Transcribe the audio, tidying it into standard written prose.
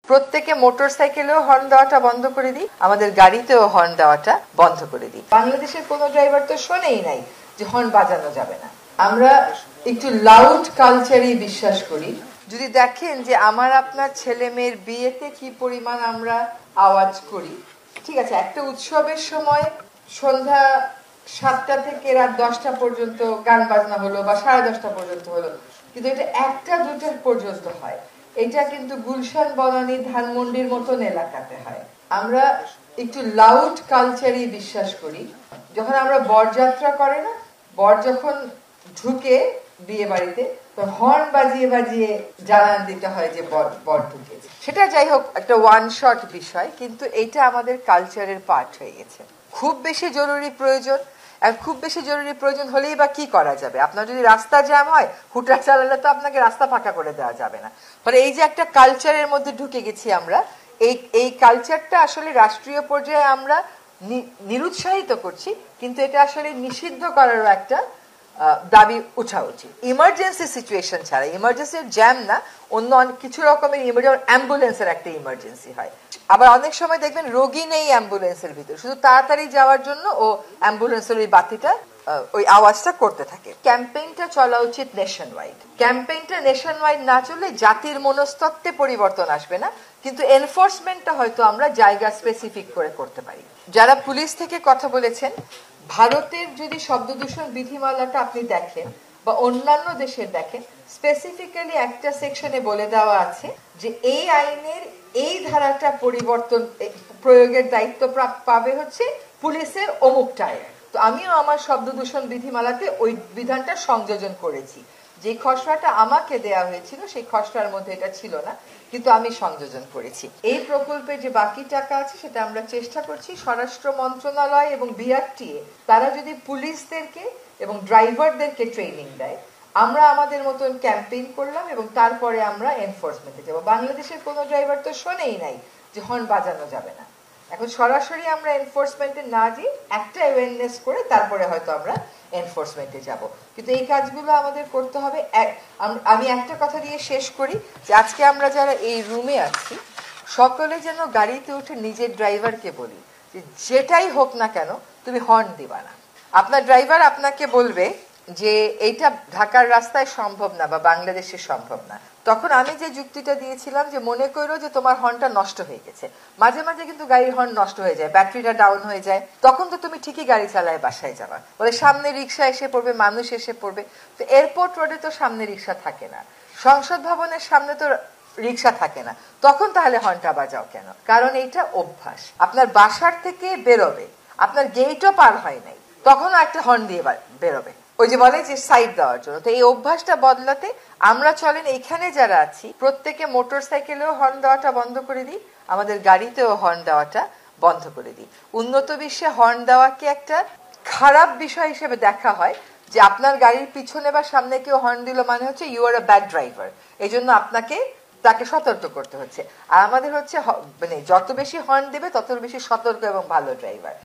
প্রত্যেকে মোটরসাইকেলেও হর্ন দেওয়াটা বন্ধ করে দিই, আমাদের গাড়িতেও হর্ন দেওয়াটা বন্ধ করে দিই। বাংলাদেশের কোনো ড্রাইভার তো শোনেই নাই যে হর্ন বাজানো যাবে না। আমরা একটু লাউড কালচারই বিশ্বাস করি। যদি দেখেন যে আমার আপনার ছেলে মেয়ের বিয়েতে কি পরিমাণ আমরা আওয়াজ করি, ঠিক আছে, একটা উৎসবের সময় সন্ধ্যা 7টা থেকে রাত 10টা পর্যন্ত গান বাজনা হলো বা 10:30 পর্যন্ত হলো, কিন্তু এটা 1টা 2টা পর্যন্ত হয়। এটা কিন্তু গুলশান বনানী ধানমন্ডির মতন এলাকাতে হয়। আমরা একটু লাউড কালচারই বিশ্বাস করি। যখন আমরা বরযাত্রা করে না, বর যখন ঢুকে বিয়ে বাড়িতে তো হর্ন বাজিয়ে বাজিয়ে জানান দিতে হয় যে বর ঢুকেছে। সেটা যাই হোক, একটা ওয়ান শট বিষয়, কিন্তু এটা আমাদের কালচারের পার্ট হয়ে গেছে। খুব বেশি জরুরি প্রয়োজন, খুব বেশি জরুরি প্রয়োজন হলেই বা কি করা যাবে? আপনার যদি রাস্তা জ্যাম হয়, হুটার চালালে তো আপনাকে রাস্তা ফাঁকা করে দেওয়া যাবে না। ফলে এই যে একটা কালচারের মধ্যে ঢুকে গেছি আমরা, এই কালচারটা আসলে রাষ্ট্রীয় পর্যায়ে আমরা নিরুৎসাহিত করছি, কিন্তু এটা আসলে নিষিদ্ধ করারও একটা দাবি উঠা উচিত। ইমার্জেন্সি সিচুয়েশন ছাড়া, ইমার্জেন্সির জ্যাম না, অন্য কিছু রকমের ইমার্জেন্সি, অ্যাম্বুলেন্সের একটা ইমার্জেন্সি হয়। আবার অনেক সময় দেখবেন রোগী নেই অ্যাম্বুলেন্সের ভিতরে, শুধু তাড়াতাড়ি যাওয়ার জন্য ও অ্যাম্বুলেন্সের ওই বাতিটা ওই আওয়াজটা করতে থাকে। ক্যাম্পেইনটা চলা উচিত নেশন ওয়াইড। ক্যাম্পেইনটা নেশন ওয়াইড না চললে জাতির মনস্তত্ত্বে পরিবর্তন আসবে না, কিন্তু এনফোর্সমেন্টটা হয়তো আমরা জায়গা স্পেসিফিক করে করতে পারি। যারা পুলিশ থেকে কথা বলেছেন, ভারতের যদি শব্দ দূষণ বিধিমালাটা আপনি দেখেন বা অন্যান্য দেশের দেখেন, স্পেসিফিক্যালি একটা সেকশনে বলে দেওয়া আছে যে এই আইনের এই ধারাটা পরিবর্তন প্রয়োগের দায়িত্ব পাবে হচ্ছে পুলিশের অমুকটায়। তো আমিও আমার শব্দ দূষণ বিধিমালাতে ওই বিধানটা সংযোজন করেছি। যে খসড়াটা আমাকে দেয়া হয়েছিল সেই খসড়ার মধ্যে এটা ছিল না, কিন্তু আমি সংযোজন করেছি। এই প্রকল্পে যে বাকি টাকা আছে সেটা আমরা চেষ্টা করছি স্বরাষ্ট্র মন্ত্রণালয় এবং বিআরটিএ তারা যদি পুলিশদেরকে এবং ড্রাইভারদেরকে ট্রেনিং দেয়, আমরা আমাদের মতন ক্যাম্পেইন করলাম এবং তারপরে আমরা এনফোর্সমেন্টে যাব। বাংলাদেশের কোনো ড্রাইভার তো শোনেই নাই যে হর্ন বাজানো যাবে না। এখন সরাসরি আমরা এনফোর্সমেন্টে না দিয়ে একটা অ্যাওয়ারনেস করে তারপরে হয়তো আমরা এনফোর্সমেন্টে যাব, কিন্তু এই কাজগুলো আমাদের করতে হবে। আমি একটা কথা দিয়ে শেষ করি যে আজকে আমরা যারা এই রুমে আছি সকলে যেন গাড়িতে উঠে নিজের ড্রাইভারকে বলি যে যেটাই হোক না কেন তুমি হর্ন দিবা না। আপনার ড্রাইভার আপনাকে বলবে যে এইটা ঢাকার রাস্তায় সম্ভব না বা বাংলাদেশে সম্ভব না, তখন আমি যে যুক্তিটা দিয়েছিলাম যে মনে করো যে তোমার হর্নটা নষ্ট হয়ে গেছে। মাঝে মাঝে কিন্তু গাড়ির হর্ন নষ্ট হয়ে যায়, ব্যাটারিটা ডাউন হয়ে যায়, তখন তো তুমি ঠিকই গাড়ি চালায় বাসায় যাবা। বলে সামনে রিক্সা এসে পড়বে, মানুষ এসে পড়বে। তো এয়ারপোর্ট রোডে তো সামনে রিক্সা থাকে না, সংসদ ভবনের সামনে তো রিক্সা থাকে না, তখন তাহলে হর্নটা বাজাও কেন? কারণ এইটা অভ্যাস। আপনার বাসার থেকে বেরোবে, আপনার গেটও পার হয় নাই, তখনও একটা হর্ন দিয়ে বেরোবে, ওই যে বলে যে সাইড দেওয়ার জন্য। তো এই অভ্যাসটা বদলাতে আমরা চলেন এইখানে যারা আছি প্রত্যেকে মোটরসাইকেলেও হর্ন দেওয়াটা বন্ধ করে দিই, আমাদের গাড়িতেও হর্ন দেওয়াটা বন্ধ করে দিই। উন্নত বিশ্বে হর্ন দেওয়াকে একটা খারাপ বিষয় হিসেবে দেখা হয়, যে আপনার গাড়ির পিছনে বা সামনে কেউ হর্ন দিল মানে হচ্ছে you are a bad driver, এই জন্য তাকে সতর্ক করতে হচ্ছে। আর আমাদের হচ্ছে মানে যত বেশি হর্ন দেবে তত বেশি সতর্ক এবং ভালো ড্রাইভার।